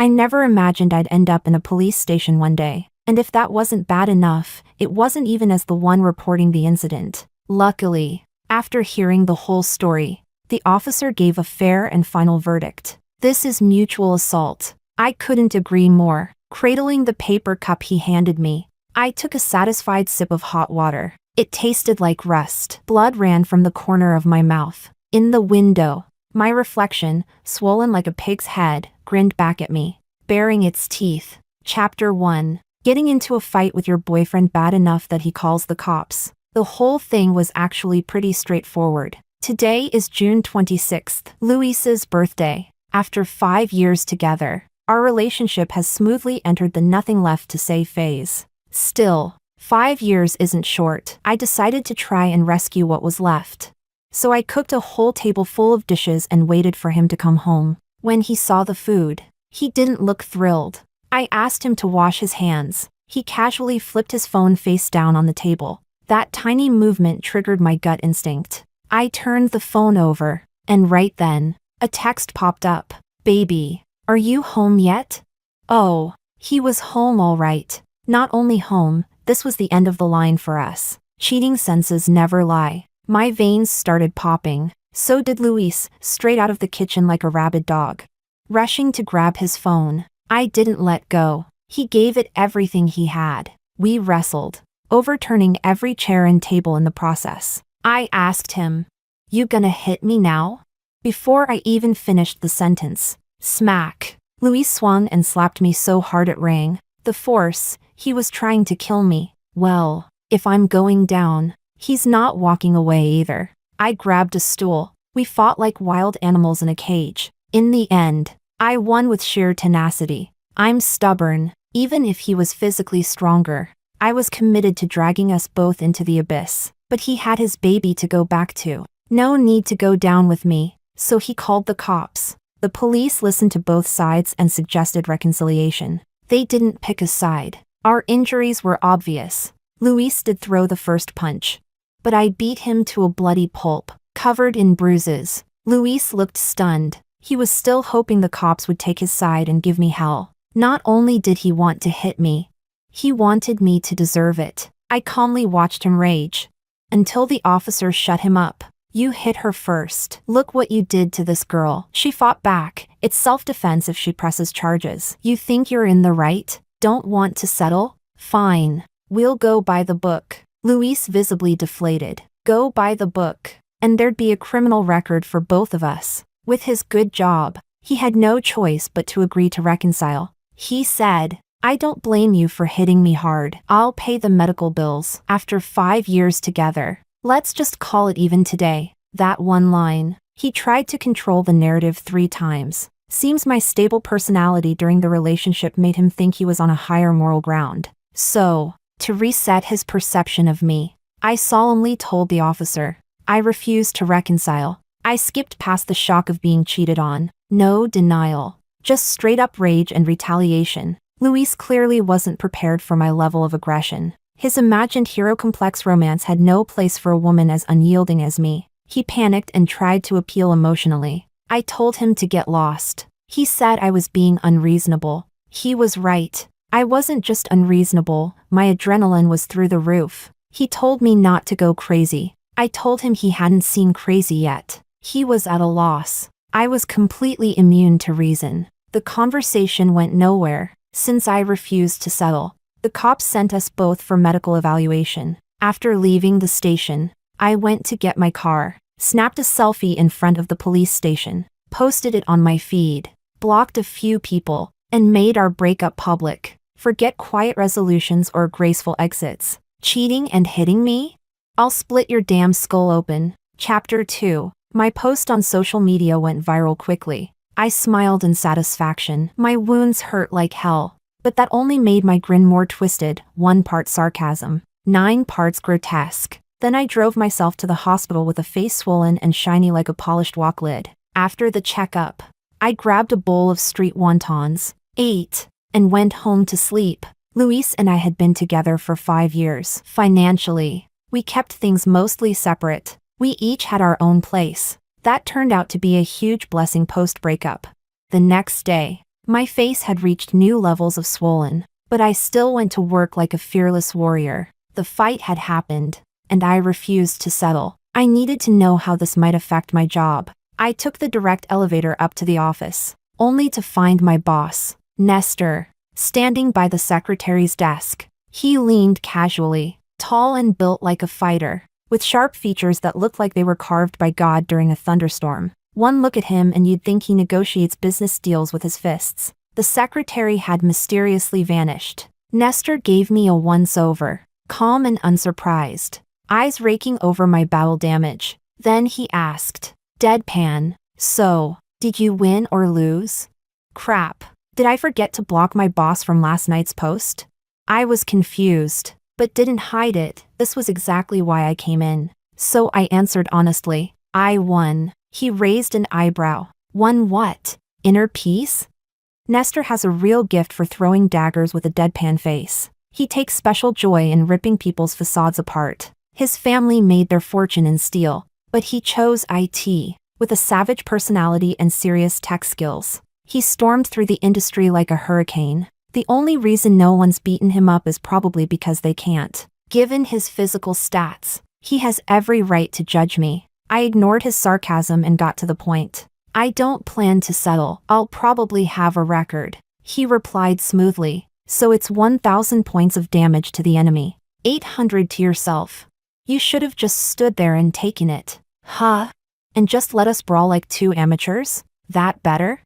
I never imagined I'd end up in a police station one day. And if that wasn't bad enough, it wasn't even as the one reporting the incident. Luckily, after hearing the whole story, the officer gave a fair and final verdict. This is mutual assault. I couldn't agree more. Cradling the paper cup he handed me, I took a satisfied sip of hot water. It tasted like rust. Blood ran from the corner of my mouth. In the window, my reflection, swollen like a pig's head, grinned back at me, baring its teeth. Chapter 1. Getting into a fight with your boyfriend bad enough that he calls the cops. The whole thing was actually pretty straightforward. Today is June 26th, Luis's birthday. After 5 years together, our relationship has smoothly entered the nothing left to say phase. Still, 5 years isn't short. I decided to try and rescue what was left. So I cooked a whole table full of dishes and waited for him to come home. When he saw the food, he didn't look thrilled. I asked him to wash his hands. He casually flipped his phone face down on the table. That tiny movement triggered my gut instinct. I turned the phone over, and right then, a text popped up. "Baby, are you home yet?" Oh, he was home all right. Not only home, this was the end of the line for us. Cheating senses never lie. My veins started popping. So did Luis, straight out of the kitchen like a rabid dog. Rushing to grab his phone, I didn't let go. He gave it everything he had. We wrestled, overturning every chair and table in the process. I asked him, "You gonna hit me now?" Before I even finished the sentence, smack, Luis swung and slapped me so hard it rang. The force, he was trying to kill me. Well, if I'm going down, he's not walking away either. I grabbed a stool. We fought like wild animals in a cage. In the end, I won with sheer tenacity. I'm stubborn, even if he was physically stronger. I was committed to dragging us both into the abyss. But he had his baby to go back to. No need to go down with me, so he called the cops. The police listened to both sides and suggested reconciliation. They didn't pick a side. Our injuries were obvious. Luis did throw the first punch, but I beat him to a bloody pulp, covered in bruises. Luis looked stunned. He was still hoping the cops would take his side and give me hell. Not only did he want to hit me, he wanted me to deserve it. I calmly watched him rage, until the officer shut him up. "You hit her first. Look what you did to this girl." She fought back. "It's self-defense if she presses charges." "You think you're in the right? Don't want to settle? Fine. We'll go by the book." Luis visibly deflated. Go by the book. And there'd be a criminal record for both of us. With his good job, he had no choice but to agree to reconcile. He said, "I don't blame you for hitting me hard. I'll pay the medical bills." After 5 years together, let's just call it even today. That one line. He tried to control the narrative 3 times. Seems my stable personality during the relationship made him think he was on a higher moral ground. So, to reset his perception of me, I solemnly told the officer, I refused to reconcile. I skipped past the shock of being cheated on. No denial. Just straight up rage and retaliation. Luis clearly wasn't prepared for my level of aggression. His imagined hero-complex romance had no place for a woman as unyielding as me. He panicked and tried to appeal emotionally. I told him to get lost. He said I was being unreasonable. He was right. I wasn't just unreasonable, my adrenaline was through the roof. He told me not to go crazy. I told him he hadn't seen crazy yet. He was at a loss. I was completely immune to reason. The conversation went nowhere, since I refused to settle. The cops sent us both for medical evaluation. After leaving the station, I went to get my car, snapped a selfie in front of the police station, posted it on my feed, blocked a few people, and made our breakup public. Forget quiet resolutions or graceful exits. Cheating and hitting me? I'll split your damn skull open. Chapter 2. My post on social media went viral quickly. I smiled in satisfaction. My wounds hurt like hell, but that only made my grin more twisted, 1 part sarcasm, 9 parts grotesque. Then I drove myself to the hospital with a face swollen and shiny like a polished wok lid. After the checkup, I grabbed a bowl of street wontons, ate, and went home to sleep. Luis and I had been together for 5 years. Financially, we kept things mostly separate. We each had our own place. That turned out to be a huge blessing post-breakup. The next day, My face had reached new levels of swollen, but I still went to work like a fearless warrior. The fight had happened, and I refused to settle. I needed to know how this might affect my job. I took the direct elevator up to the office, only to find my boss, Nestor, standing by the secretary's desk. He leaned casually, tall and built like a fighter, with sharp features that looked like they were carved by God during a thunderstorm. One look at him and you'd think he negotiates business deals with his fists. The secretary had mysteriously vanished. Nestor gave me a once-over, calm and unsurprised, eyes raking over my bowel damage. Then he asked, deadpan, "So, did you win or lose?" Crap. Did I forget to block my boss from last night's post? I was confused, but didn't hide it. This was exactly why I came in. So I answered honestly, I won. He raised an eyebrow. Won what? Inner peace? Nestor has a real gift for throwing daggers with a deadpan face. He takes special joy in ripping people's facades apart. His family made their fortune in steel, but he chose IT. With a savage personality and serious tech skills, he stormed through the industry like a hurricane. The only reason no one's beaten him up is probably because they can't. Given his physical stats, he has every right to judge me. I ignored his sarcasm and got to the point. I don't plan to settle. I'll probably have a record. He replied smoothly. So it's 1,000 points of damage to the enemy. 800 to yourself. You should have just stood there and taken it. Huh? And just let us brawl like two amateurs? That better?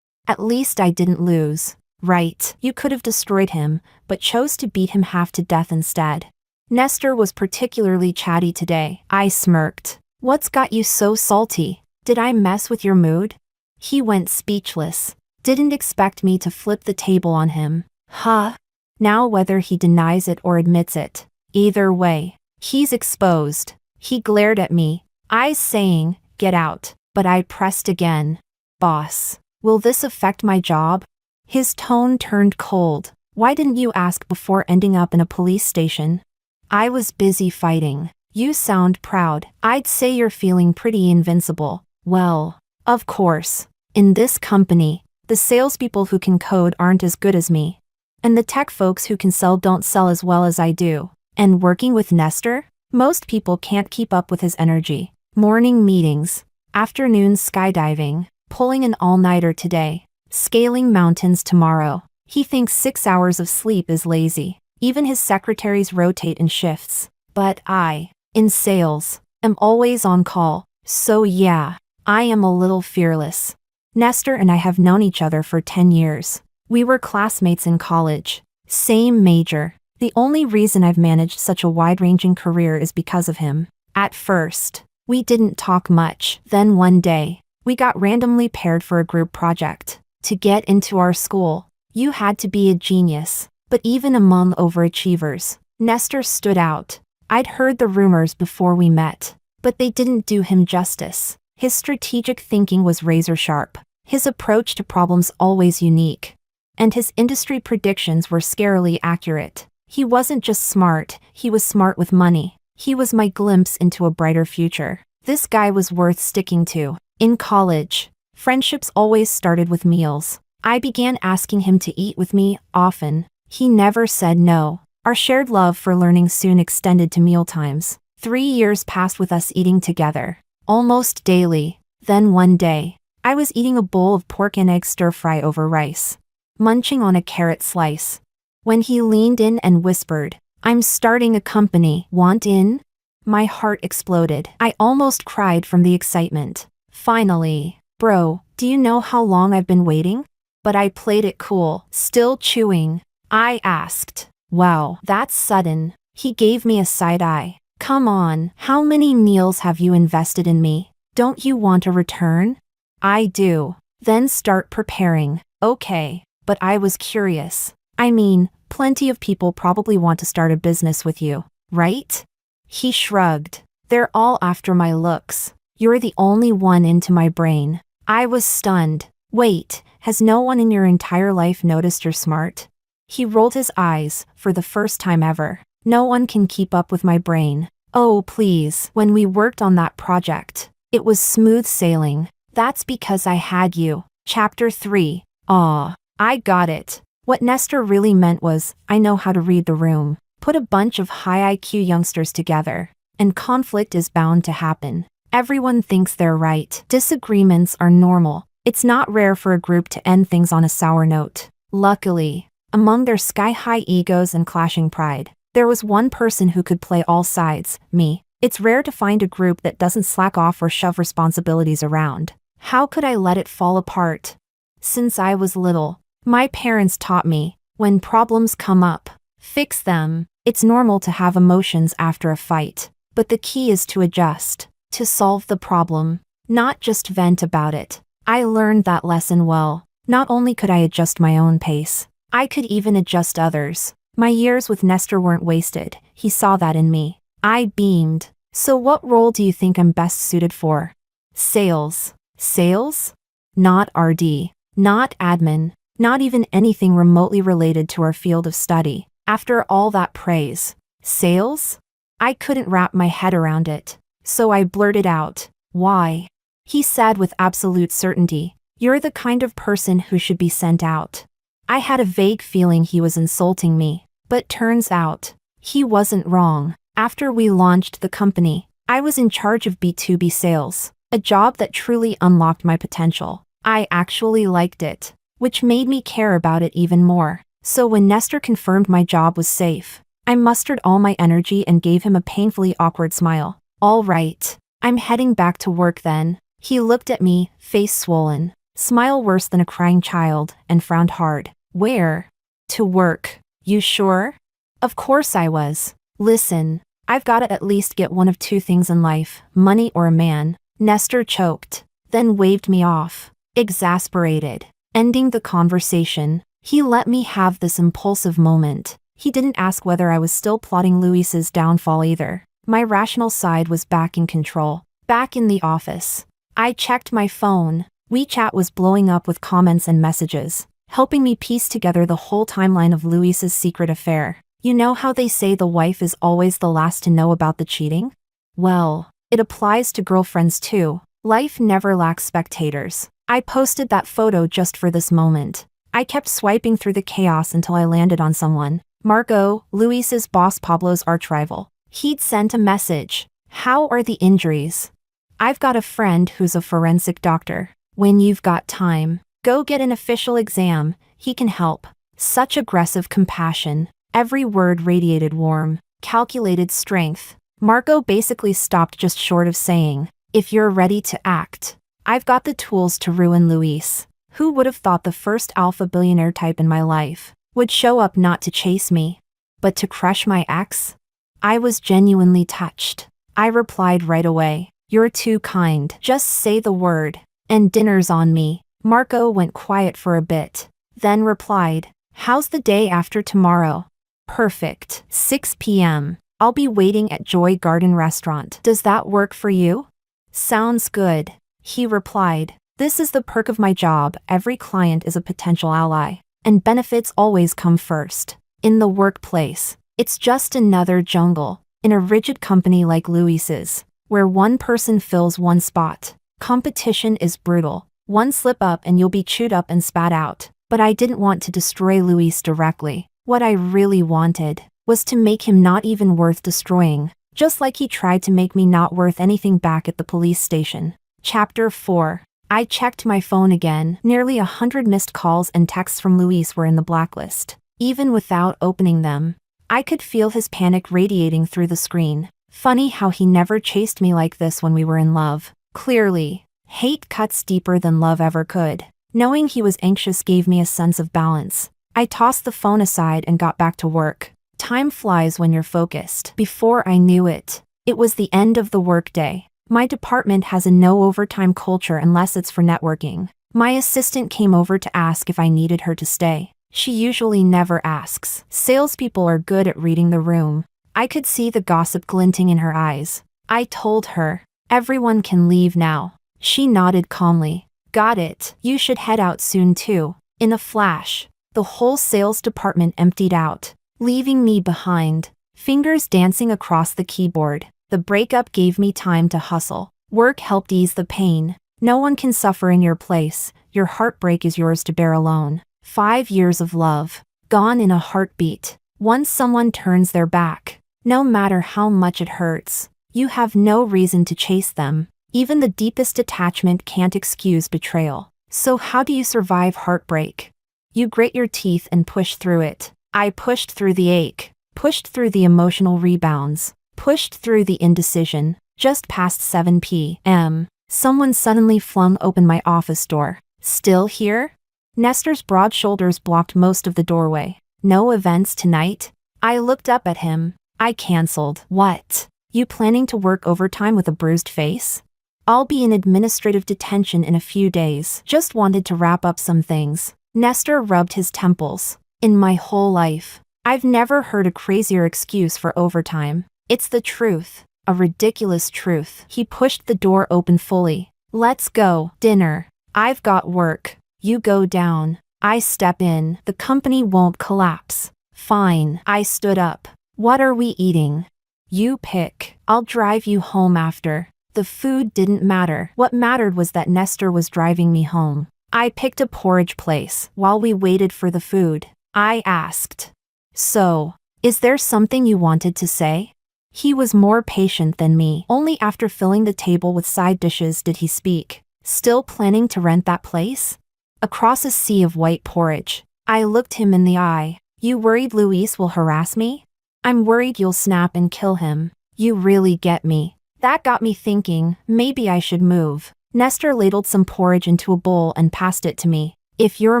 At least I didn't lose. Right, you could have destroyed him, but chose to beat him half to death instead. Nestor was particularly chatty today. I smirked. What's got you so salty? Did I mess with your mood? He went speechless. Didn't expect me to flip the table on him. Huh? Now whether he denies it or admits it, either way, he's exposed. He glared at me, eyes saying, get out, but I pressed again. Boss, will this affect my job? His tone turned cold. Why didn't you ask before ending up in a police station? I was busy fighting. You sound proud. I'd say you're feeling pretty invincible. Well, of course. In this company, the salespeople who can code aren't as good as me. And the tech folks who can sell don't sell as well as I do. And working with Nestor? Most people can't keep up with his energy. Morning meetings, afternoons skydiving, pulling an all-nighter today, scaling mountains tomorrow. He thinks 6 hours of sleep is lazy. Even his secretaries rotate in shifts. But I, in sales, am always on call. So yeah, I am a little fearless. Nestor and I have known each other for 10 years. We were classmates in college. Same major. The only reason I've managed such a wide-ranging career is because of him. At first, we didn't talk much. Then one day, we got randomly paired for a group project. To get into our school, you had to be a genius. But even among overachievers, Nestor stood out. I'd heard the rumors before we met, but they didn't do him justice. His strategic thinking was razor sharp. His approach to problems always unique. And his industry predictions were scarily accurate. He wasn't just smart, he was smart with money. He was my glimpse into a brighter future. This guy was worth sticking to. In college, friendships always started with meals. I began asking him to eat with me often. He never said no. Our shared love for learning soon extended to mealtimes. 3 years passed with us eating together, almost daily. Then one day, I was eating a bowl of pork and egg stir-fry over rice, munching on a carrot slice, when he leaned in and whispered, "I'm starting a company. Want in?" My heart exploded. I almost cried from the excitement. Finally. Bro, do you know how long I've been waiting? But I played it cool, still chewing. I asked, "Wow, that's sudden." He gave me a side eye. "Come on, how many meals have you invested in me? Don't you want a return?" "I do." "Then start preparing." "Okay." But I was curious. I mean, plenty of people probably want to start a business with you, right? He shrugged. "They're all after my looks. You're the only one into my brain." I was stunned. "Wait, has no one in your entire life noticed you're smart?" He rolled his eyes, for the first time ever. "No one can keep up with my brain." "Oh please." When we worked on that project, it was smooth sailing. That's because I had you. Chapter 3. Aw. I got it. What Nestor really meant was, I know how to read the room. Put a bunch of high IQ youngsters together, and conflict is bound to happen. Everyone thinks they're right. Disagreements are normal. It's not rare for a group to end things on a sour note. Luckily, among their sky-high egos and clashing pride, there was one person who could play all sides, me. It's rare to find a group that doesn't slack off or shove responsibilities around. How could I let it fall apart? Since I was little, my parents taught me, when problems come up, fix them. It's normal to have emotions after a fight, but the key is to adjust, to solve the problem, not just vent about it. I learned that lesson well. Not only could I adjust my own pace, I could even adjust others. My years with Nestor weren't wasted. He saw that in me. I beamed. So what role do you think I'm best suited for? Sales. Sales? Not RD. Not admin. Not even anything remotely related to our field of study. After all that praise. Sales? I couldn't wrap my head around it. So I blurted out, "Why?" He said with absolute certainty, "You're the kind of person who should be sent out." I had a vague feeling he was insulting me, but turns out, he wasn't wrong. After we launched the company, I was in charge of B2B sales, a job that truly unlocked my potential. I actually liked it, which made me care about it even more. So when Nestor confirmed my job was safe, I mustered all my energy and gave him a painfully awkward smile. "All right, I'm heading back to work then." He looked at me, face swollen, smile worse than a crying child, and frowned hard. "Where?" "To work." "You sure?" Of course I was. "Listen, I've gotta at least get one of two things in life, money or a man." Nestor choked, then waved me off, exasperated. Ending the conversation, he let me have this impulsive moment. He didn't ask whether I was still plotting Luis's downfall either. My rational side was back in control. Back in the office, I checked my phone. WeChat was blowing up with comments and messages, helping me piece together the whole timeline of Luis's secret affair. You know how they say the wife is always the last to know about the cheating? Well, it applies to girlfriends too. Life never lacks spectators. I posted that photo just for this moment. I kept swiping through the chaos until I landed on someone. Marco, Luis's boss Pablo's archrival. He'd sent a message. "How are the injuries? I've got a friend who's a forensic doctor. When you've got time, go get an official exam. He can help." Such aggressive compassion. Every word radiated warm, calculated strength. Marco basically stopped just short of saying, "If you're ready to act, I've got the tools to ruin Luis." Who would have thought the first alpha billionaire type in my life would show up not to chase me, but to crush my ex? I was genuinely touched. I replied right away, "You're too kind. Just say the word, and dinner's on me." Marco went quiet for a bit, then replied, "How's the day after tomorrow?" "Perfect. 6 p.m. I'll be waiting at Joy Garden Restaurant. Does that work for you?" "Sounds good," he replied. This is the perk of my job. Every client is a potential ally, and benefits always come first. In the workplace, it's just another jungle. In a rigid company like Luis's, where one person fills one spot, competition is brutal. One slip up and you'll be chewed up and spat out. But I didn't want to destroy Luis directly. What I really wanted was to make him not even worth destroying, just like he tried to make me not worth anything back at the police station. Chapter 4. I checked my phone again. Nearly 100 missed calls and texts from Luis were in the blacklist. Even without opening them, I could feel his panic radiating through the screen. Funny how he never chased me like this when we were in love. Clearly, hate cuts deeper than love ever could. Knowing he was anxious gave me a sense of balance. I tossed the phone aside and got back to work. Time flies when you're focused. Before I knew it, it was the end of the workday. My department has a no overtime culture unless it's for networking. My assistant came over to ask if I needed her to stay. She usually never asks. Salespeople are good at reading the room. I could see the gossip glinting in her eyes. I told her, "Everyone can leave now." She nodded calmly. "Got it. You should head out soon too." In a flash, the whole sales department emptied out, leaving me behind, fingers dancing across the keyboard. The breakup gave me time to hustle. Work helped ease the pain. No one can suffer in your place. Your heartbreak is yours to bear alone. 5 years of love, gone in a heartbeat. Once someone turns their back, no matter how much it hurts, you have no reason to chase them. Even the deepest attachment can't excuse betrayal. So how do you survive heartbreak? You grit your teeth and push through it. I pushed through the ache, pushed through the emotional rebounds, pushed through the indecision. Just past 7 p.m., someone suddenly flung open my office door. Still here? Nestor's broad shoulders blocked most of the doorway. No events tonight? I looked up at him. I canceled. What? You planning to work overtime with a bruised face? I'll be in administrative detention in a few days. Just wanted to wrap up some things. Nestor rubbed his temples. In my whole life, I've never heard a crazier excuse for overtime. It's the truth. A ridiculous truth. He pushed the door open fully. Let's go. Dinner. I've got work. You go down. I step in. The company won't collapse. Fine. I stood up. What are we eating? You pick. I'll drive you home after. The food didn't matter. What mattered was that Nestor was driving me home. I picked a porridge place. While we waited for the food, I asked, "So, is there something you wanted to say?" He was more patient than me. Only after filling the table with side dishes did he speak. Still planning to rent that place? Across a sea of white porridge, I looked him in the eye. You worried Luis will harass me? I'm worried you'll snap and kill him. You really get me. That got me thinking, maybe I should move. Nestor ladled some porridge into a bowl and passed it to me. If you're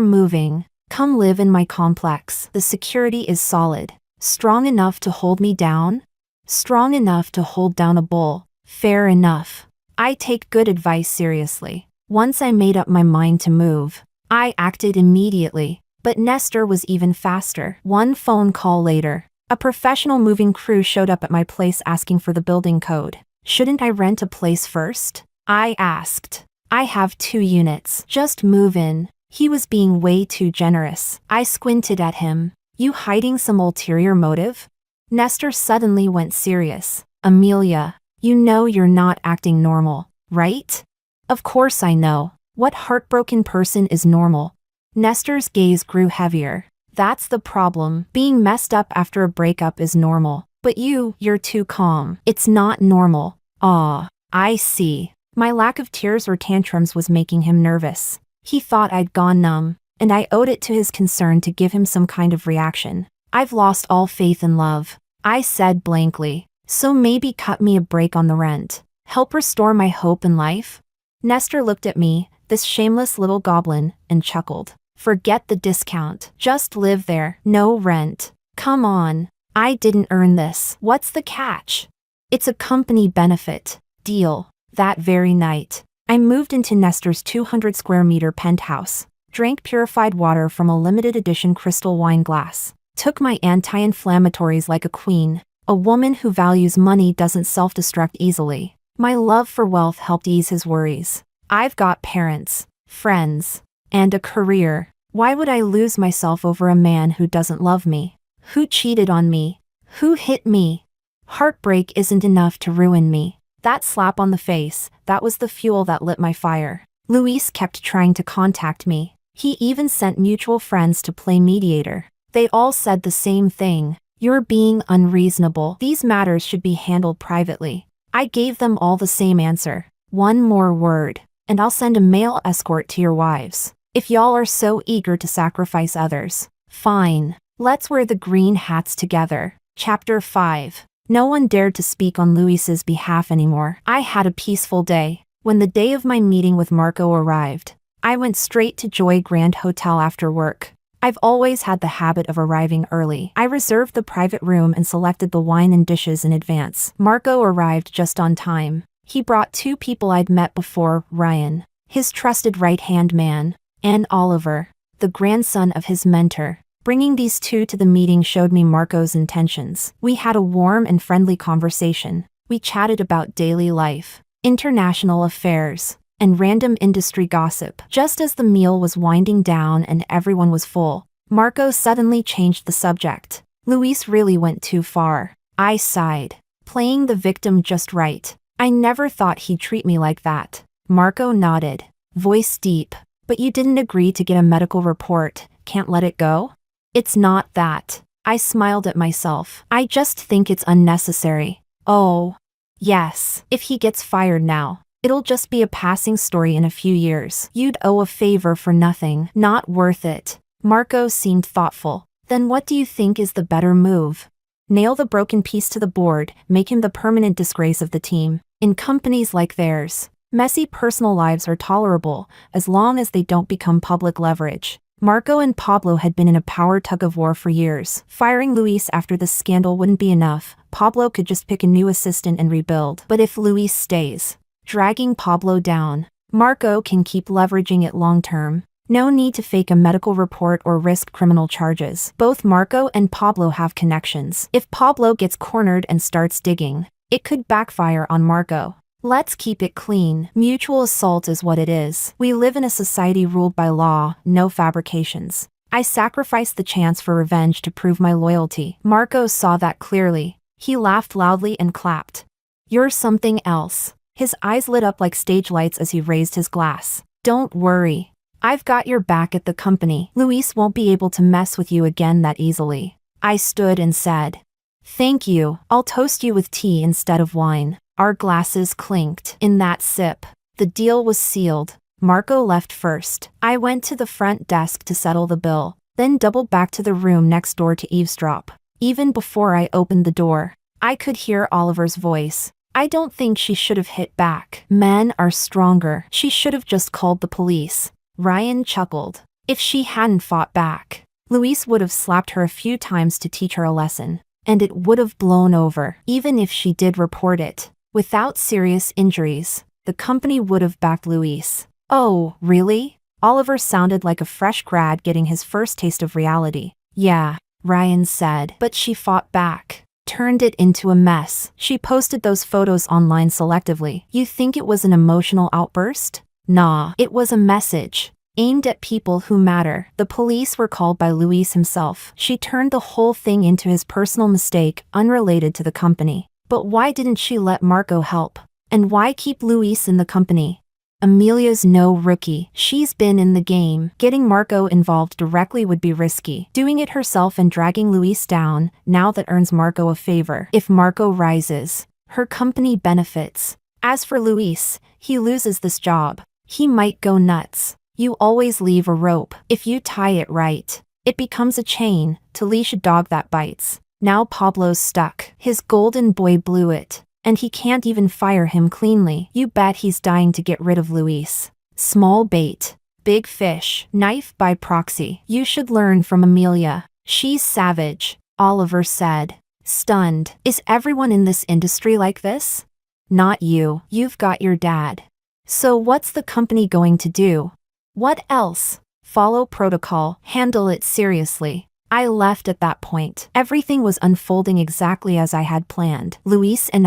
moving, come live in my complex. The security is solid. Strong enough to hold me down? Strong enough to hold down a bull. Fair enough. I take good advice seriously. Once I made up my mind to move, I acted immediately. But Nestor was even faster. One phone call later, a professional moving crew showed up at my place asking for the building code. Shouldn't I rent a place first? I asked. I have 2 units. Just move in. He was being way too generous. I squinted at him. You hiding some ulterior motive? Nestor suddenly went serious. Amelia, you know you're not acting normal, right? Of course I know. What heartbroken person is normal? Nestor's gaze grew heavier. That's the problem. Being messed up after a breakup is normal. But you're too calm. It's not normal. Ah, I see. My lack of tears or tantrums was making him nervous. He thought I'd gone numb, and I owed it to his concern to give him some kind of reaction. I've lost all faith in love, I said blankly. So maybe cut me a break on the rent. Help restore my hope in life? Nestor looked at me, this shameless little goblin, and chuckled. Forget the discount. Just live there. No rent. Come on. I didn't earn this. What's the catch? It's a company benefit deal. That very night, I moved into Nestor's 200 square meter penthouse, drank purified water from a limited edition crystal wine glass, took my anti-inflammatories like a queen. A woman who values money doesn't self-destruct easily. My love for wealth helped ease his worries. I've got parents, friends, and a career. Why would I lose myself over a man who doesn't love me? Who cheated on me? Who hit me? Heartbreak isn't enough to ruin me. That slap on the face, that was the fuel that lit my fire. Luis kept trying to contact me. He even sent mutual friends to play mediator. They all said the same thing. You're being unreasonable. These matters should be handled privately. I gave them all the same answer. One more word, and I'll send a male escort to your wives. If y'all are so eager to sacrifice others, fine. Let's wear the green hats together. Chapter 5. No one dared to speak on Luis's behalf anymore. I had a peaceful day. When the day of my meeting with Marco arrived, I went straight to Joy Grand Hotel after work. I've always had the habit of arriving early. I reserved the private room and selected the wine and dishes in advance. Marco arrived just on time. He brought 2 people I'd met before, Ryan, his trusted right-hand man, and Oliver, the grandson of his mentor. Bringing these 2 to the meeting showed me Marco's intentions. We had a warm and friendly conversation. We chatted about daily life, international affairs, and random industry gossip. Just as the meal was winding down and everyone was full, Marco suddenly changed the subject. Luis really went too far. I sighed, playing the victim just right. I never thought he'd treat me like that. Marco nodded, voice deep. But you didn't agree to get a medical report, can't let it go? It's not that. I smiled at myself. I just think it's unnecessary. Oh. Yes, if he gets fired now, it'll just be a passing story in a few years. You'd owe a favor for nothing. Not worth it. Marco seemed thoughtful. Then what do you think is the better move? Nail the broken piece to the board, make him the permanent disgrace of the team. In companies like theirs, messy personal lives are tolerable, as long as they don't become public leverage. Marco and Pablo had been in a power tug-of-war for years. Firing Luis after the scandal wouldn't be enough. Pablo could just pick a new assistant and rebuild. But if Luis stays, dragging Pablo down, Marco can keep leveraging it long-term. No need to fake a medical report or risk criminal charges. Both Marco and Pablo have connections. If Pablo gets cornered and starts digging, it could backfire on Marco. Let's keep it clean. Mutual assault is what it is. We live in a society ruled by law, no fabrications. I sacrificed the chance for revenge to prove my loyalty. Marco saw that clearly. He laughed loudly and clapped. You're something else. His eyes lit up like stage lights as he raised his glass. Don't worry. I've got your back at the company. Luis won't be able to mess with you again that easily. I stood and said, thank you. I'll toast you with tea instead of wine. Our glasses clinked. In that sip, the deal was sealed. Marco left first. I went to the front desk to settle the bill, then doubled back to the room next door to eavesdrop. Even before I opened the door, I could hear Oliver's voice. I don't think she should have hit back. Men are stronger. She should have just called the police. Ryan chuckled. If she hadn't fought back, Luis would have slapped her a few times to teach her a lesson, and it would have blown over. Even if she did report it, without serious injuries, the company would have backed Luis. Oh, really? Oliver sounded like a fresh grad getting his first taste of reality. Yeah, Ryan said. But she fought back. Turned it into a mess. She posted those photos online selectively. You think it was an emotional outburst? Nah, it was a message aimed at people who matter. The police were called by Luis himself. She turned the whole thing into his personal mistake, unrelated to the company. But why didn't she let Marco help? And why keep Luis in the company? Amelia's no rookie. She's been in the game. Getting Marco involved directly would be risky. Doing it herself and dragging Luis down, now that earns Marco a favor. If Marco rises, her company benefits. As for Luis, he loses this job. He might go nuts. You always leave a rope. If you tie it right, it becomes a chain to leash a dog that bites. Now Pablo's stuck. His golden boy blew it, and he can't even fire him cleanly. You bet he's dying to get rid of Luis. Small bait, big fish, knife by proxy. You should learn from Amelia. She's savage, Oliver said, stunned. Is everyone in this industry like this? Not you. You've got your dad. So what's the company going to do? What else? Follow protocol. Handle it seriously. I left at that point. Everything was unfolding exactly as I had planned. Luis and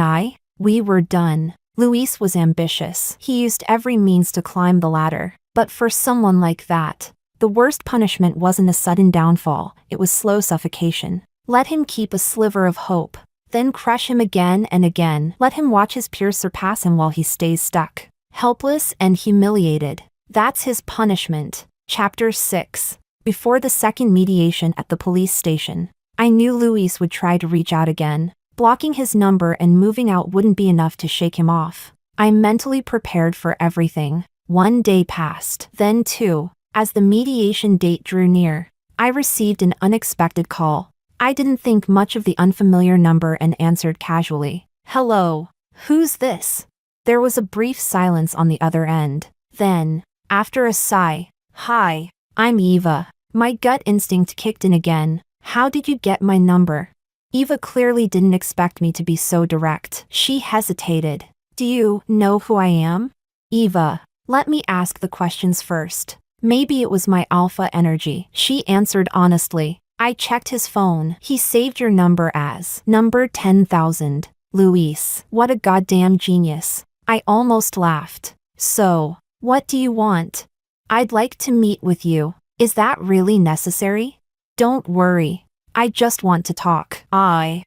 we were done. Luis was ambitious. He used every means to climb the ladder. But for someone like that, the worst punishment wasn't a sudden downfall, it was slow suffocation. Let him keep a sliver of hope, then crush him again and again. Let him watch his peers surpass him while he stays stuck. Helpless and humiliated. That's his punishment. Chapter 6. Before the second mediation at the police station, I knew Luis would try to reach out again. Blocking his number and moving out wouldn't be enough to shake him off. I mentally prepared for everything. 1 day passed, then 2. As the mediation date drew near, I received an unexpected call. I didn't think much of the unfamiliar number and answered casually. Hello, who's this? There was a brief silence on the other end. Then, after a sigh, hi, I'm Eva. My gut instinct kicked in again. How did you get my number? Eva clearly didn't expect me to be so direct. She hesitated. Do you know who I am? Eva, let me ask the questions first. Maybe it was my alpha energy. She answered honestly. I checked his phone. He saved your number as number 10,000. Luis, what a goddamn genius. I almost laughed. So, what do you want? I'd like to meet with you. Is that really necessary? Don't worry. I just want to talk. I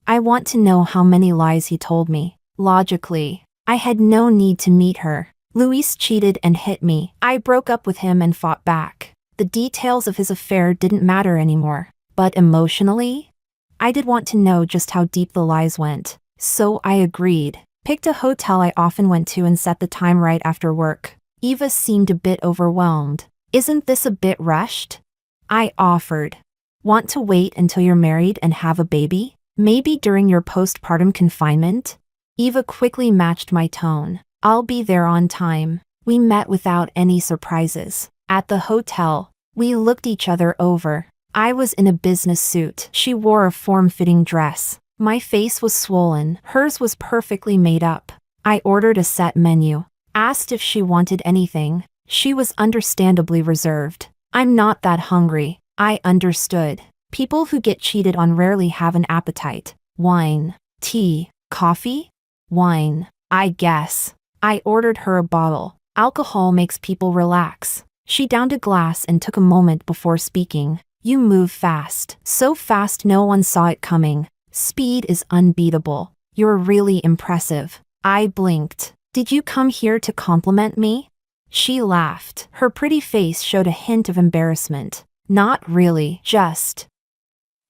want to know how many lies he told me. Logically, I had no need to meet her. Luis cheated and hit me. I broke up with him and fought back. The details of his affair didn't matter anymore. But emotionally? I did want to know just how deep the lies went. So I agreed. Picked a hotel I often went to and set the time right after work. Eva seemed a bit overwhelmed. Isn't this a bit rushed? I offered. Want to wait until you're married and have a baby? Maybe during your postpartum confinement? Eva quickly matched my tone. I'll be there on time. We met without any surprises. At the hotel, we looked each other over. I was in a business suit. She wore a form-fitting dress. My face was swollen. Hers was perfectly made up. I ordered a set menu. Asked if she wanted anything. She was understandably reserved. I'm not that hungry. I understood. People who get cheated on rarely have an appetite. Wine. Tea. Coffee? Wine. I guess. I ordered her a bottle. Alcohol makes people relax. She downed a glass and took a moment before speaking. You move fast. So fast no one saw it coming. Speed is unbeatable. You're really impressive. I blinked. Did you come here to compliment me? She laughed. Her pretty face showed a hint of embarrassment. Not really, just.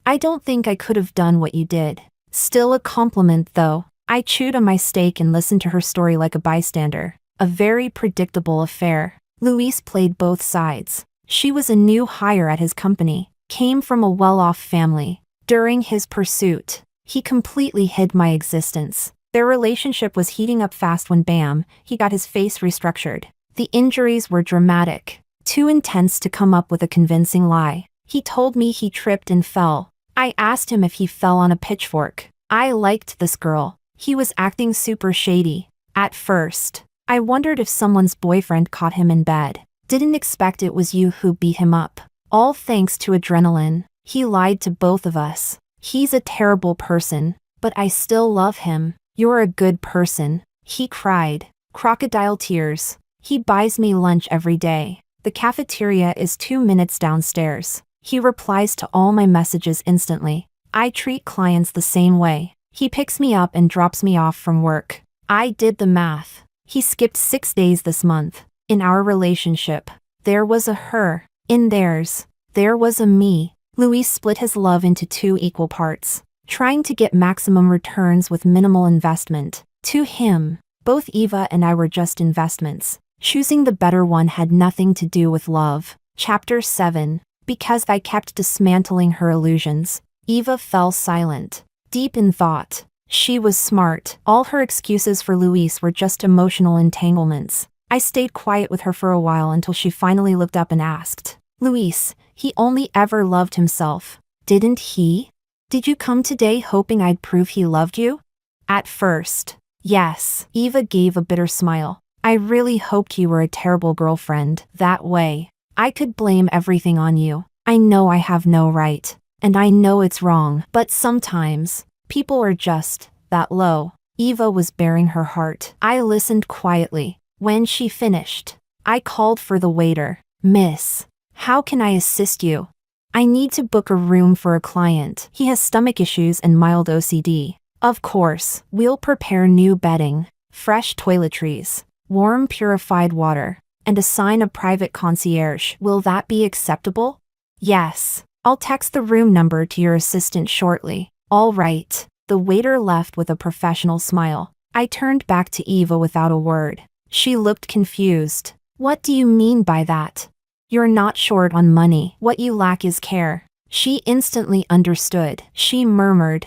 I don't think I could have done what you did. Still a compliment though. I chewed on my steak and listened to her story like a bystander. A very predictable affair. Luis played both sides. She was a new hire at his company, came from a well-off family. During his pursuit, he completely hid my existence. Their relationship was heating up fast when bam, he got his face restructured. The injuries were dramatic, too intense to come up with a convincing lie. He told me he tripped and fell. I asked him if he fell on a pitchfork. I liked this girl. He was acting super shady. At first, I wondered if someone's boyfriend caught him in bed. Didn't expect it was you who beat him up. All thanks to adrenaline. He lied to both of us. He's a terrible person, but I still love him. You're a good person. He cried. Crocodile tears. He buys me lunch every day. The cafeteria is 2 minutes downstairs. He replies to all my messages instantly. I treat clients the same way. He picks me up and drops me off from work. I did the math. He skipped 6 days this month. In our relationship, there was a her. In theirs, there was a me. Luis split his love into 2 equal parts, trying to get maximum returns with minimal investment. To him, both Eva and I were just investments. Choosing the better one had nothing to do with love. Chapter 7. Because I kept dismantling her illusions, Eva fell silent, deep in thought. She was smart. All her excuses for Luis were just emotional entanglements. I stayed quiet with her for a while until she finally looked up and asked, Luis, he only ever loved himself, didn't he? Did you come today hoping I'd prove he loved you? At first, yes. Eva gave a bitter smile. I really hoped you were a terrible girlfriend. That way, I could blame everything on you. I know I have no right, and I know it's wrong, but sometimes, people are just that low. Eva was baring her heart. I listened quietly. When she finished, I called for the waiter. Miss, how can I assist you? I need to book a room for a client. He has stomach issues and mild OCD. Of course, we'll prepare new bedding, fresh toiletries, warm purified water, and assign a private concierge. Will that be acceptable? Yes. I'll text the room number to your assistant shortly. All right. The waiter left with a professional smile. I turned back to Eva without a word. She looked confused. What do you mean by that? You're not short on money. What you lack is care. She instantly understood. She murmured.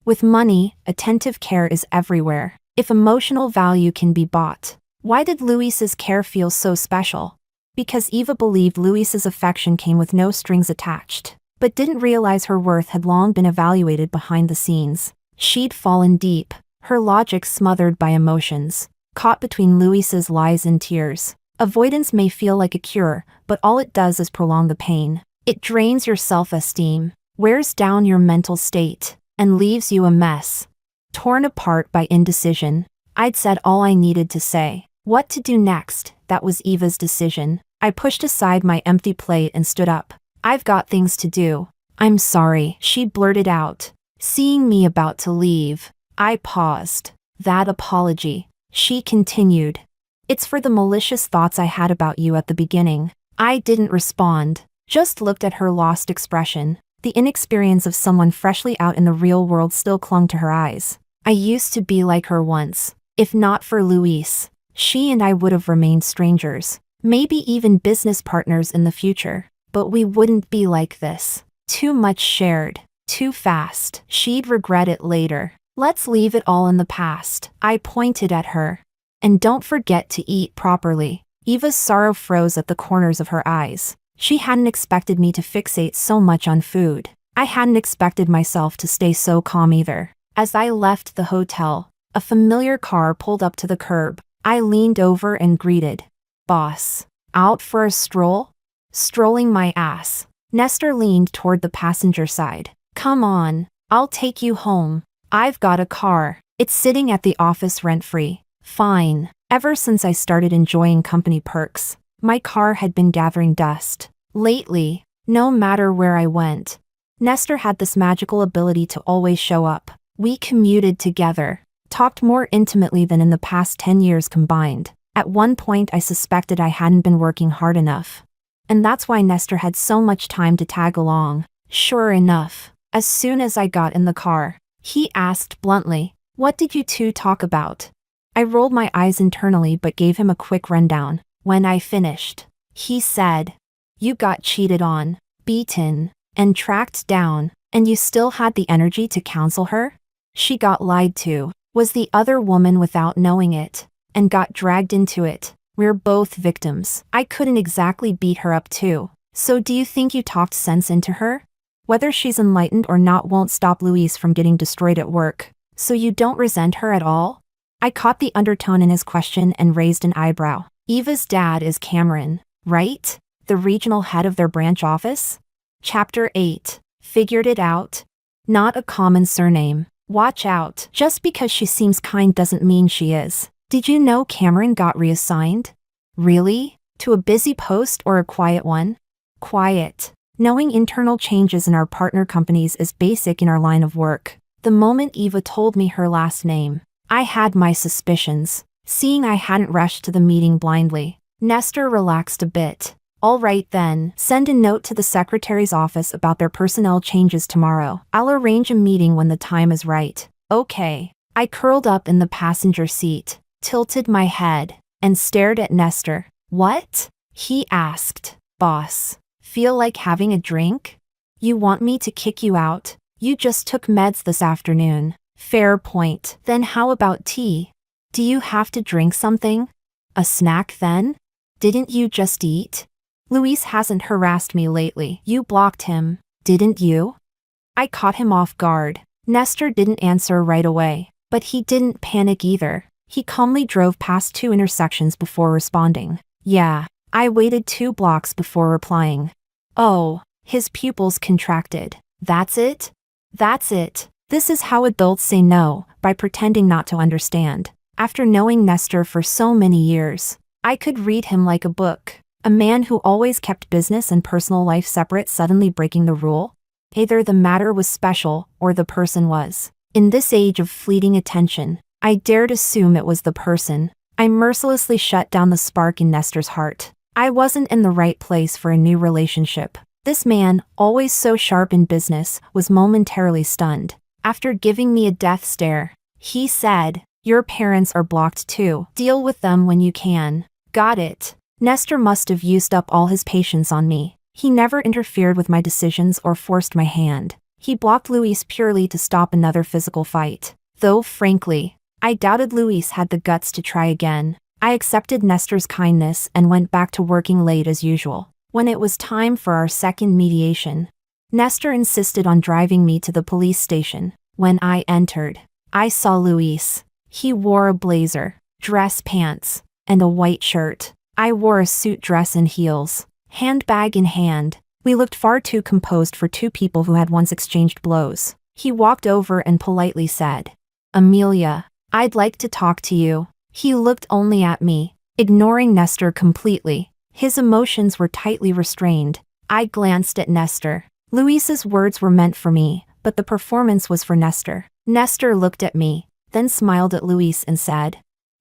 With money, attentive care is everywhere. If emotional value can be bought, why did Luis's care feel so special? Because Eva believed Luis's affection came with no strings attached, but didn't realize her worth had long been evaluated behind the scenes. She'd fallen deep, her logic smothered by emotions, caught between Luis's lies and tears. Avoidance may feel like a cure, but all it does is prolong the pain. It drains your self-esteem, wears down your mental state, and leaves you a mess. Torn apart by indecision, I'd said all I needed to say. What to do next, that was Eva's decision. I pushed aside my empty plate and stood up. I've got things to do. I'm sorry, she blurted out. Seeing me about to leave, I paused. That apology. She continued. It's for the malicious thoughts I had about you at the beginning. I didn't respond. just looked at her lost expression. The inexperience of someone freshly out in the real world still clung to her eyes. I used to be like her once. If not for Luis, she and I would have remained strangers, maybe even business partners in the future. But we wouldn't be like this. Too much shared. Too fast. She'd regret it later. Let's leave it all in the past. I pointed at her. And don't forget to eat properly. Eva's sorrow froze at the corners of her eyes. She hadn't expected me to fixate so much on food. I hadn't expected myself to stay so calm either. As I left the hotel, a familiar car pulled up to the curb. I leaned over and greeted. Boss. Out for a stroll? Strolling my ass. Nestor leaned toward the passenger side. Come on, I'll take you home. I've got a car. It's sitting at the office rent-free. Fine. Ever since I started enjoying company perks, my car had been gathering dust. Lately, no matter where I went, Nestor had this magical ability to always show up. We commuted together, talked more intimately than in the past 10 years combined. At one point I suspected I hadn't been working hard enough. And that's why Nestor had so much time to tag along. Sure enough, as soon as I got in the car, he asked bluntly, "What did you two talk about?" I rolled my eyes internally but gave him a quick rundown. When I finished, he said, "You got cheated on, beaten, and tracked down, and you still had the energy to counsel her? She got lied to, was the other woman without knowing it, and got dragged into it. We're both victims. I couldn't exactly beat her up too. So do you think you talked sense into her? Whether she's enlightened or not won't stop Luis from getting destroyed at work. So you don't resent her at all?" I caught the undertone in his question and raised an eyebrow. Eva's dad is Cameron, right? The regional head of their branch office? Chapter 8. Figured it out? Not a common surname. Watch out. Just because she seems kind doesn't mean she is. Did you know Cameron got reassigned? Really? To a busy post or a quiet one? Quiet. Knowing internal changes in our partner companies is basic in our line of work. The moment Eva told me her last name, I had my suspicions. Seeing I hadn't rushed to the meeting blindly, Nestor relaxed a bit. All right then, send a note to the secretary's office about their personnel changes tomorrow. I'll arrange a meeting when the time is right. Okay. I curled up in the passenger seat, tilted my head, and stared at Nestor. What? He asked. Boss. Feel like having a drink? You want me to kick you out? You just took meds this afternoon. Fair point. Then how about tea? Do you have to drink something? A snack then? Didn't you just eat? Luis hasn't harassed me lately. You blocked him, didn't you? I caught him off guard. Nestor didn't answer right away, but he didn't panic either. He calmly drove past 2 intersections before responding. Yeah. I waited 2 blocks before replying. Oh, his pupils contracted. That's it? That's it. This is how adults say no, by pretending not to understand. After knowing Nestor for so many years, I could read him like a book. A man who always kept business and personal life separate suddenly breaking the rule? Either the matter was special, or the person was. In this age of fleeting attention, I dared assume it was the person. I mercilessly shut down the spark in Nestor's heart. I wasn't in the right place for a new relationship. This man, always so sharp in business, was momentarily stunned. After giving me a death stare, he said, "Your parents are blocked too. Deal with them when you can." Got it. Nestor must have used up all his patience on me. He never interfered with my decisions or forced my hand. He blocked Luis purely to stop another physical fight. Though, frankly, I doubted Luis had the guts to try again. I accepted Nestor's kindness and went back to working late as usual. When it was time for our second mediation, Nestor insisted on driving me to the police station. When I entered, I saw Luis. He wore a blazer, dress pants, and a white shirt. I wore a suit dress and heels, handbag in hand. We looked far too composed for 2 people who had once exchanged blows. He walked over and politely said, "Amelia, I'd like to talk to you." He looked only at me, ignoring Nestor completely. His emotions were tightly restrained. I glanced at Nestor. Luis's words were meant for me, but the performance was for Nestor. Nestor looked at me, then smiled at Luis and said,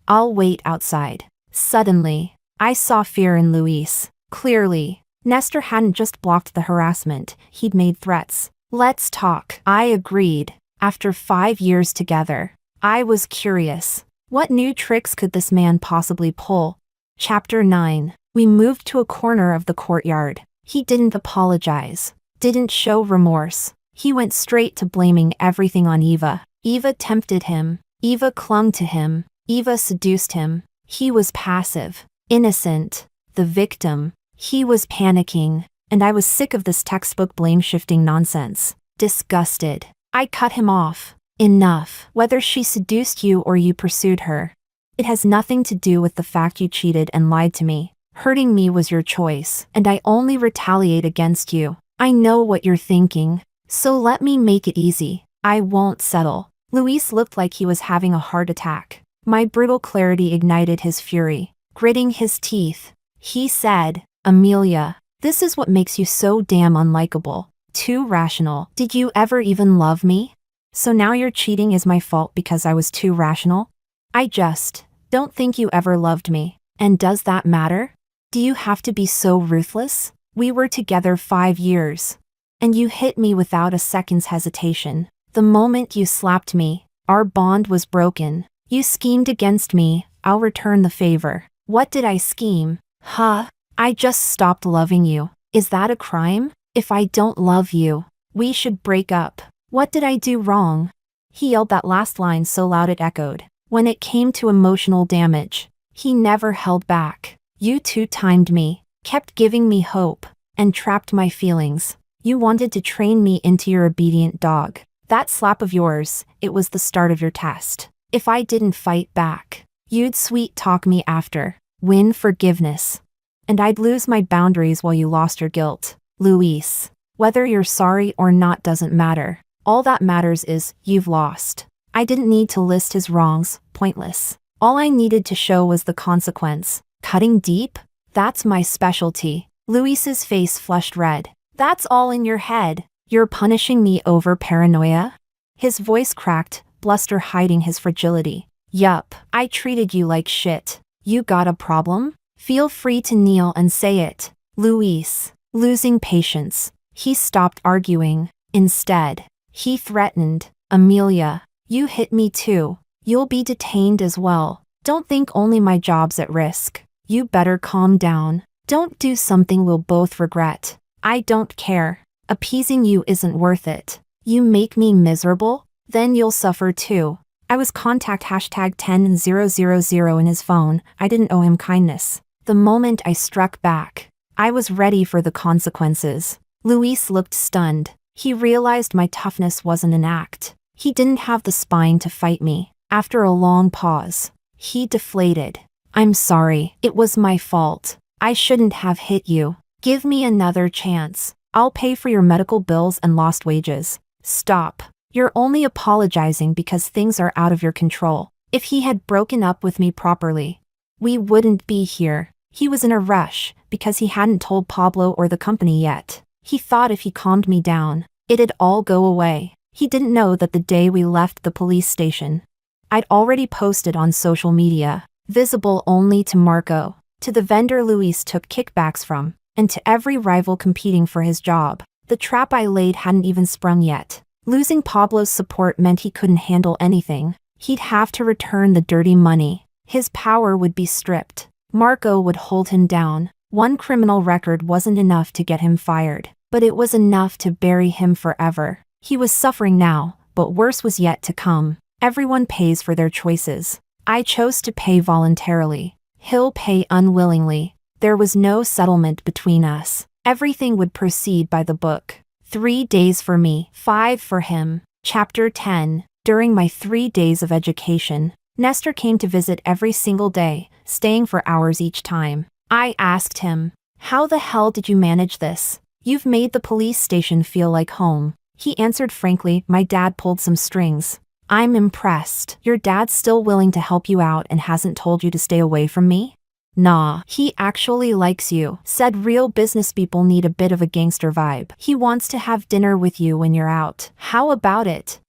"I'll wait outside." Suddenly, I saw fear in Luis. Clearly, Nestor hadn't just blocked the harassment, he'd made threats. Let's talk. I agreed. After 5 years together, I was curious. What new tricks could this man possibly pull? Chapter 9. We moved to a corner of the courtyard. He didn't apologize, didn't show remorse. He went straight to blaming everything on Eva. Eva tempted him. Eva clung to him. Eva seduced him. He was passive, innocent, the victim. He was panicking, and I was sick of this textbook blame-shifting nonsense. Disgusted, I cut him off. Enough. Whether she seduced you or you pursued her, it has nothing to do with the fact you cheated and lied to me. Hurting me was your choice, and I only retaliate against you. I know what you're thinking, so let me make it easy. I won't settle. Luis looked like he was having a heart attack. My brutal clarity ignited his fury. Gritting his teeth, he said, Amelia, this is what makes you so damn unlikable. Too rational. Did you ever even love me? So now your cheating is my fault because I was too rational? I just don't think you ever loved me. And does that matter? Do you have to be so ruthless? We were together 5 years. And you hit me without a second's hesitation. The moment you slapped me, our bond was broken. You schemed against me, I'll return the favor. What did I scheme? Huh? I just stopped loving you. Is that a crime? If I don't love you, we should break up. What did I do wrong? He yelled that last line so loud it echoed. When it came to emotional damage, he never held back. You two-timed me, kept giving me hope, and trapped my feelings. You wanted to train me into your obedient dog. That slap of yours, it was the start of your test. If I didn't fight back, you'd sweet-talk me after, win forgiveness. And I'd lose my boundaries while you lost your guilt. Luis, whether you're sorry or not doesn't matter. All that matters is, you've lost. I didn't need to list his wrongs, pointless. All I needed to show was the consequence. Cutting deep? That's my specialty. Luis's face flushed red. That's all in your head. You're punishing me over paranoia? His voice cracked, bluster hiding his fragility. Yup, I treated you like shit. You got a problem? Feel free to kneel and say it. Luis, losing patience, he stopped arguing. Instead, he threatened, Amelia, you hit me too. You'll be detained as well. Don't think only my job's at risk. You better calm down. Don't do something we'll both regret. I don't care. Appeasing you isn't worth it. You make me miserable? Then you'll suffer too. I was contact hashtag 10,000 in his phone. I didn't owe him kindness. The moment I struck back, I was ready for the consequences. Luis looked stunned. He realized my toughness wasn't an act. He didn't have the spine to fight me. After a long pause, he deflated. I'm sorry. It was my fault. I shouldn't have hit you. Give me another chance. I'll pay for your medical bills and lost wages. Stop. You're only apologizing because things are out of your control. If he had broken up with me properly, we wouldn't be here. He was in a rush because he hadn't told Pablo or the company yet. He thought if he calmed me down, it'd all go away. He didn't know that the day we left the police station, I'd already posted on social media, visible only to Marco, to the vendor Luis took kickbacks from, and to every rival competing for his job. The trap I laid hadn't even sprung yet. Losing Pablo's support meant he couldn't handle anything. He'd have to return the dirty money. His power would be stripped. Marco would hold him down. One criminal record wasn't enough to get him fired, but it was enough to bury him forever. He was suffering now, but worse was yet to come. Everyone pays for their choices. I chose to pay voluntarily. He'll pay unwillingly. There was no settlement between us. Everything would proceed by the book. 3 days for me, 5 for him. Chapter 10. During my 3 days of education, Nestor came to visit every single day, staying for hours each time. I asked him, how the hell did you manage this? You've made the police station feel like home. He answered frankly, my dad pulled some strings. I'm impressed. Your dad's still willing to help you out and hasn't told you to stay away from me? Nah, he actually likes you. Said real business people need a bit of a gangster vibe. He wants to have dinner with you when you're out. How about it?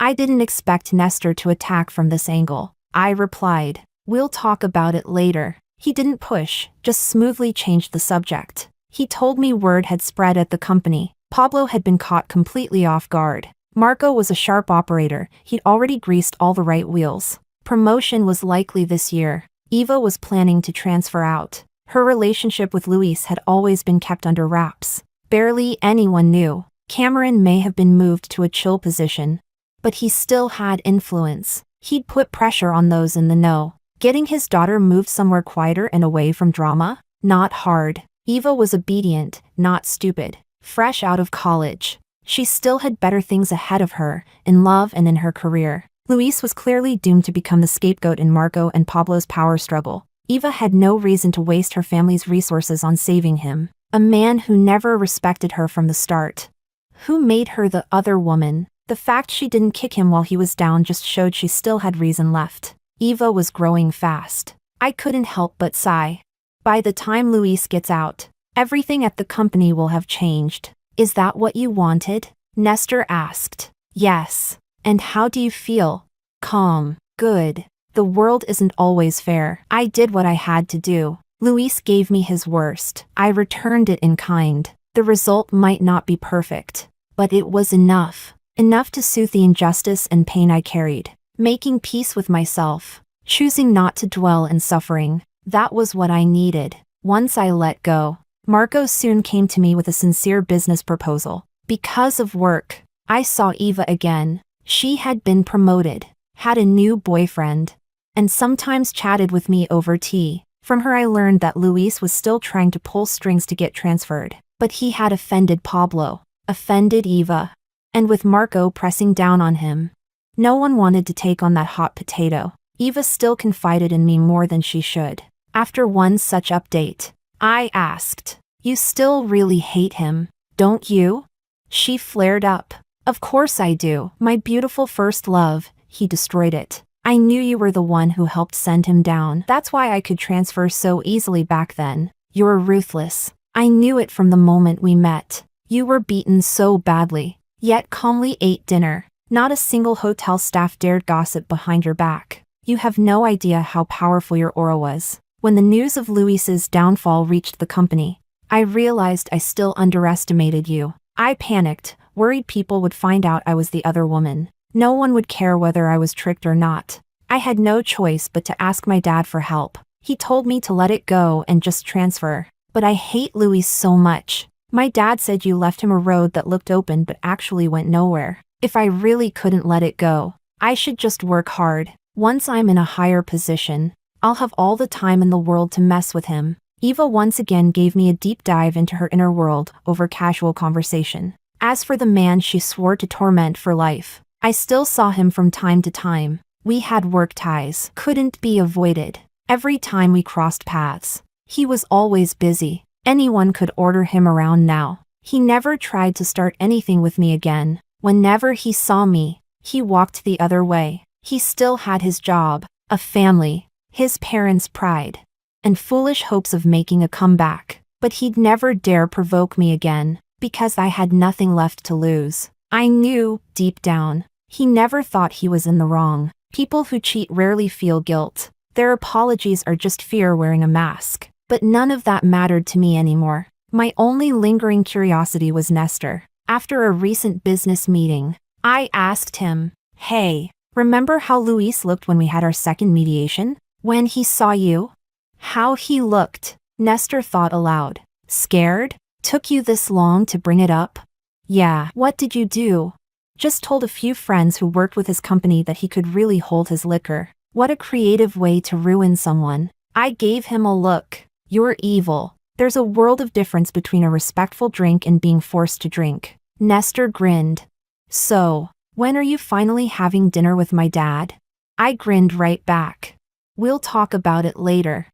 I didn't expect Nestor to attack from this angle. I replied, we'll talk about it later. He didn't push, just smoothly changed the subject. He told me word had spread at the company. Pablo had been caught completely off guard. Marco was a sharp operator. He'd already greased all the right wheels. Promotion was likely this year. Eva was planning to transfer out. Her relationship with Luis had always been kept under wraps. Barely anyone knew. Cameron may have been moved to a chill position, but he still had influence. He'd put pressure on those in the know. Getting his daughter moved somewhere quieter and away from drama? Not hard. Eva was obedient, not stupid. Fresh out of college, she still had better things ahead of her, in love and in her career. Luis was clearly doomed to become the scapegoat in Marco and Pablo's power struggle. Eva had no reason to waste her family's resources on saving him. A man who never respected her from the start. Who made her the other woman? The fact she didn't kick him while he was down just showed she still had reason left. Eva was growing fast. I couldn't help but sigh. By the time Luis gets out, everything at the company will have changed. Is that what you wanted? Nestor asked. Yes. And how do you feel? Calm. Good. The world isn't always fair. I did what I had to do. Luis gave me his worst. I returned it in kind. The result might not be perfect, but it was enough. Enough to soothe the injustice and pain I carried. Making peace with myself. Choosing not to dwell in suffering. That was what I needed. Once I let go, Marco soon came to me with a sincere business proposal. Because of work, I saw Eva again. She had been promoted, had a new boyfriend, and sometimes chatted with me over tea. From her I learned that Luis was still trying to pull strings to get transferred. But he had offended Pablo, offended Eva, and with Marco pressing down on him, no one wanted to take on that hot potato. Eva still confided in me more than she should. After one such update, I asked, "You still really hate him, don't you?" She flared up. "Of course I do. My beautiful first love, he destroyed it. I knew you were the one who helped send him down. That's why I could transfer so easily back then. You're ruthless. I knew it from the moment we met. You were beaten so badly, yet calmly ate dinner. Not a single hotel staff dared gossip behind your back. You have no idea how powerful your aura was." When the news of Luis's downfall reached the company, I realized I still underestimated you. I panicked, worried people would find out I was the other woman. No one would care whether I was tricked or not. I had no choice but to ask my dad for help. He told me to let it go and just transfer. But I hate Luis so much. My dad said you left him a road that looked open but actually went nowhere. If I really couldn't let it go, I should just work hard. Once I'm in a higher position, I'll have all the time in the world to mess with him. Eva once again gave me a deep dive into her inner world over casual conversation. As for the man she swore to torment for life, I still saw him from time to time. We had work ties, couldn't be avoided. Every time we crossed paths, he was always busy. Anyone could order him around now. He never tried to start anything with me again. Whenever he saw me, he walked the other way. He still had his job, a family, his parents' pride, and foolish hopes of making a comeback. But he'd never dare provoke me again, because I had nothing left to lose. I knew, deep down, he never thought he was in the wrong. People who cheat rarely feel guilt. Their apologies are just fear wearing a mask. But none of that mattered to me anymore. My only lingering curiosity was Nestor. After a recent business meeting, I asked him, "Hey, remember how Luis looked when we had our second mediation? When he saw you?" How he looked, Nestor thought aloud. "Scared? Took you this long to bring it up?" "Yeah, what did you do?" "Just told a few friends who worked with his company that he could really hold his liquor." What a creative way to ruin someone. I gave him a look. "You're evil. There's a world of difference between a respectful drink and being forced to drink." Nestor grinned. "So, when are you finally having dinner with my dad?" I grinned right back. "We'll talk about it later."